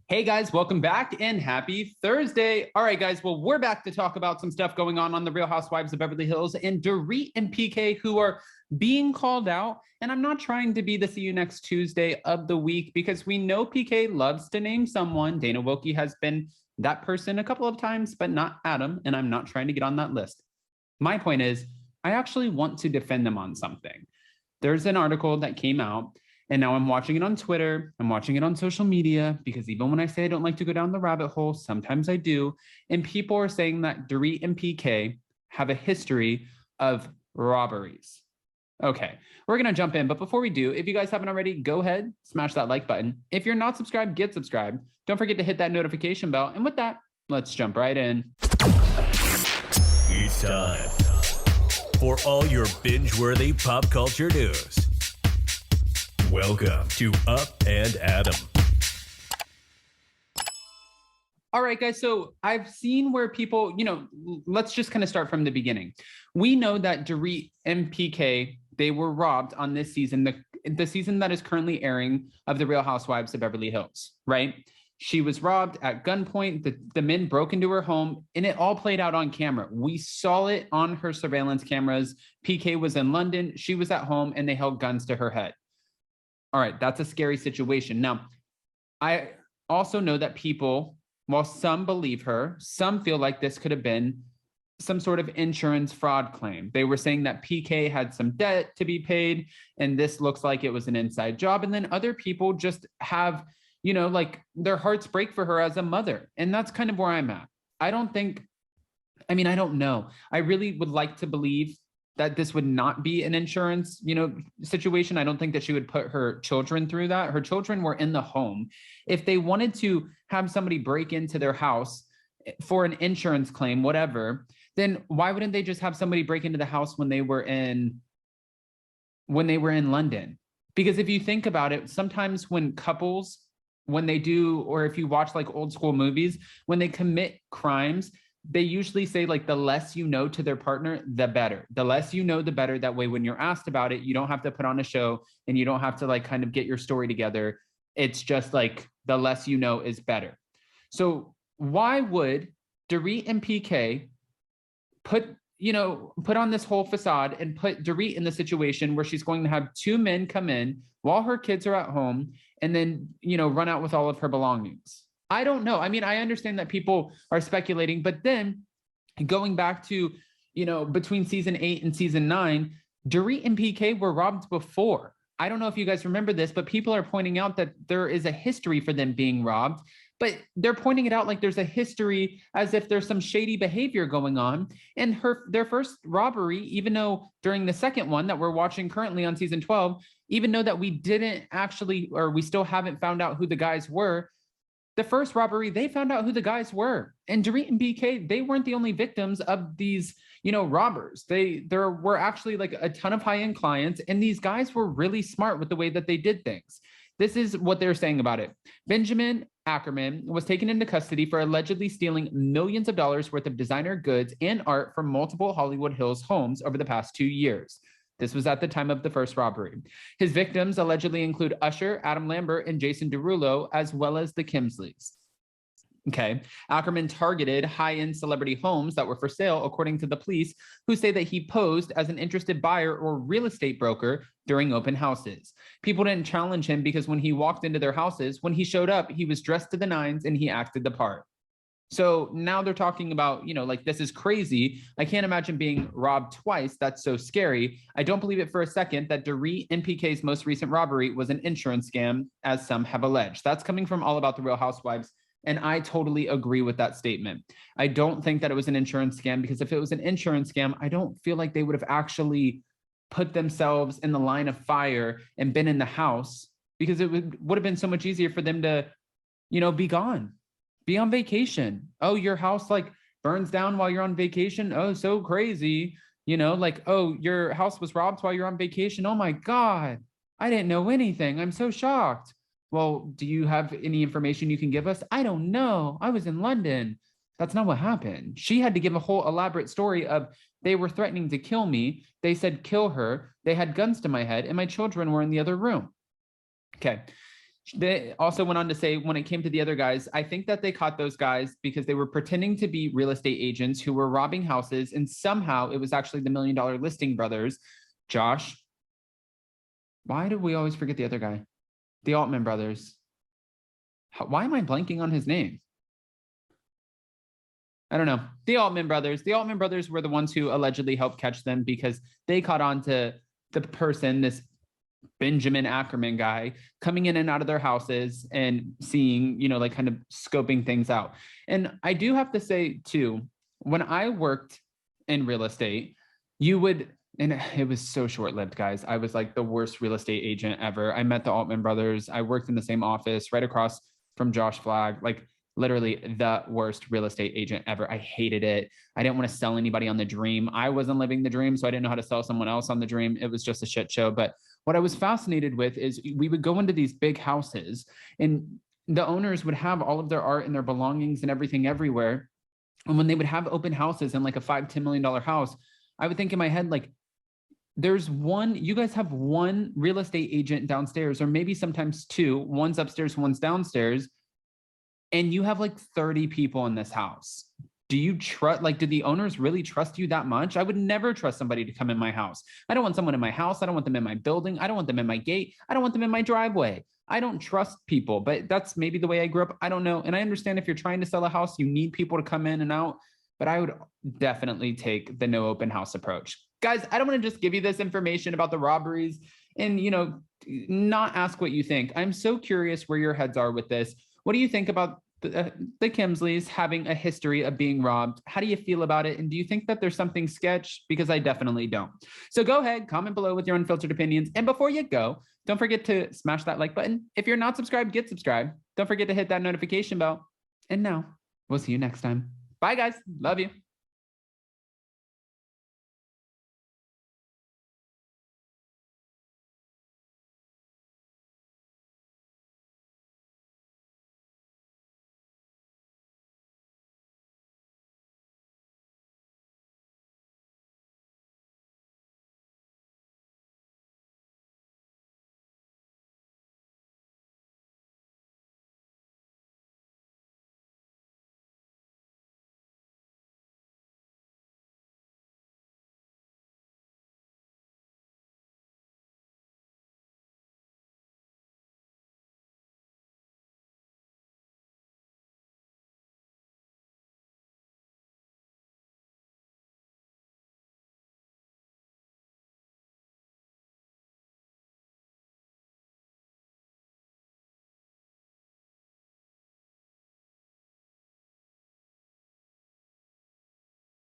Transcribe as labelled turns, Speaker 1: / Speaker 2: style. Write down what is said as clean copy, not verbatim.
Speaker 1: Hey guys, welcome back and happy Thursday. All right, guys. Well, we're back to talk about some stuff going on the Real Housewives of Beverly Hills and Dorit and PK, who are being called out. And I'm not trying to be the see you next Tuesday of the week because we know PK loves to name someone. Dana Wilkie has been that person a couple of times, but not Adam. And I'm not trying to get on that list. My point is, I actually want to defend them on something. There's an article that came out. And now I'm watching it on Twitter. I'm watching it on social media because even when I say I don't like to go down the rabbit hole, sometimes I do. And people are saying that Dorit and PK have a history of robberies. Okay, we're going to jump in. But before we do, if you guys haven't already, go ahead, smash that like button. If you're not subscribed, get subscribed. Don't forget to hit that notification bell. And with that, let's jump right in.
Speaker 2: It's time for all your binge-worthy pop culture news. Welcome to Up and Adam.
Speaker 1: All right, guys. So I've seen where people, let's just kind of start from the beginning. We know that Dorit and PK, they were robbed on this season, the season that is currently airing of The Real Housewives of Beverly Hills, right? She was robbed at gunpoint. The men broke into her home and it all played out on camera. We saw it on her surveillance cameras. PK was in London. She was at home and they held guns to her head. All right, that's a scary situation. Now, I also know that people, while some believe her, some feel like this could have been some sort of insurance fraud claim. They were saying that PK had some debt to be paid, and this looks like it was an inside job. And then other people just have, like their hearts break for her as a mother. And that's kind of where I'm at. I don't know. I really would like to believe that this would not be an insurance, situation. I don't think that she would put her children through that. Her children were in the home. If they wanted to have somebody break into their house for an insurance claim, whatever, then why wouldn't they just have somebody break into the house when they were in London? Because if you think about it, sometimes when couples, when they do, or if you watch like old school movies, when they commit crimes, they usually say like the less you know to their partner, the better. The less you know, the better. That way, when you're asked about it, you don't have to put on a show and you don't have to like kind of get your story together. It's just like the less you know is better. So why would Dorit and PK put on this whole facade and put Dorit in the situation where she's going to have two men come in while her kids are at home and then, run out with all of her belongings? I don't know. I mean, I understand that people are speculating, but then going back to, between season 8 and season 9, Dorit and PK were robbed before. I don't know if you guys remember this, but people are pointing out that there is a history for them being robbed, but they're pointing it out like there's a history as if there's some shady behavior going on. And their first robbery, even though during the second one that we're watching currently on season 12, even though that we didn't actually, or we still haven't found out who the guys were, the first robbery, they found out who the guys were. And Dorit and PK, they weren't the only victims of these, robbers. There were actually like a ton of high-end clients, and these guys were really smart with the way that they did things. This is what they're saying about it. Benjamin Ackerman was taken into custody for allegedly stealing millions of dollars worth of designer goods and art from multiple Hollywood Hills homes over the past 2 years. This was at the time of the first robbery. His victims allegedly include Usher, Adam Lambert, and Jason Derulo, as well as the Kemsleys. Okay. Ackerman targeted high-end celebrity homes that were for sale, according to the police, who say that he posed as an interested buyer or real estate broker during open houses. People didn't challenge him because when he walked into their houses, when he showed up, he was dressed to the nines and he acted the part. So now they're talking about, like, this is crazy. I can't imagine being robbed twice. That's so scary. I don't believe it for a second that Dorit and PK's most recent robbery was an insurance scam, as some have alleged. That's coming from All About the Real Housewives. And I totally agree with that statement. I don't think that it was an insurance scam, because if it was an insurance scam, I don't feel like they would have actually put themselves in the line of fire and been in the house, because it would have been so much easier for them to, be gone. Be on vacation. Oh, your house like burns down while you're on vacation. Oh, so crazy. Oh, your house was robbed while you're on vacation. Oh my God. I didn't know anything. I'm so shocked. Well, do you have any information you can give us? I don't know. I was in London. That's not what happened. She had to give a whole elaborate story of they were threatening to kill me. They said, kill her. They had guns to my head and my children were in the other room. Okay. They also went on to say, when it came to the other guys, I think that they caught those guys because they were pretending to be real estate agents who were robbing houses. And somehow it was actually the $1 Million Listing brothers. Josh, why do we always forget the other guy? The Altman brothers. Why am I blanking on his name? I don't know. The Altman brothers. The Altman brothers were the ones who allegedly helped catch them because they caught on to the person, this Benjamin Ackerman guy, coming in and out of their houses and seeing, you know, like kind of scoping things out. And I do have to say too, when I worked in real estate, you would, and it was so short-lived, guys. I was like the worst real estate agent ever. I met the Altman brothers. I worked in the same office right across from Josh Flagg, like literally the worst real estate agent ever. I hated it. I didn't want to sell anybody on the dream. I wasn't living the dream, so I didn't know how to sell someone else on the dream. It was just a shit show. But what I was fascinated with is we would go into these big houses and the owners would have all of their art and their belongings and everything everywhere. And when they would have open houses in like a $5-10 million house, I would think in my head, like, there's one, you guys have one real estate agent downstairs, or maybe sometimes two, one's upstairs, one's downstairs, and you have like 30 people in this house. Do you trust, like, do the owners really trust you that much? I would never trust somebody to come in my house. I don't want someone in my house. I don't want them in my building. I don't want them in my gate. I don't want them in my driveway. I don't trust people, but that's maybe the way I grew up. I don't know. And I understand if you're trying to sell a house, you need people to come in and out, but I would definitely take the no open house approach. Guys, I don't want to just give you this information about the robberies and, you know, not ask what you think. I'm so curious where your heads are with this. What do you think about the Kemsleys having a history of being robbed? How do you feel about it? And do you think that there's something sketch? Because I definitely don't. So go ahead, comment below with your unfiltered opinions. And before you go, don't forget to smash that like button. If you're not subscribed, get subscribed. Don't forget to hit that notification bell. And now we'll see you next time. Bye, guys. Love you.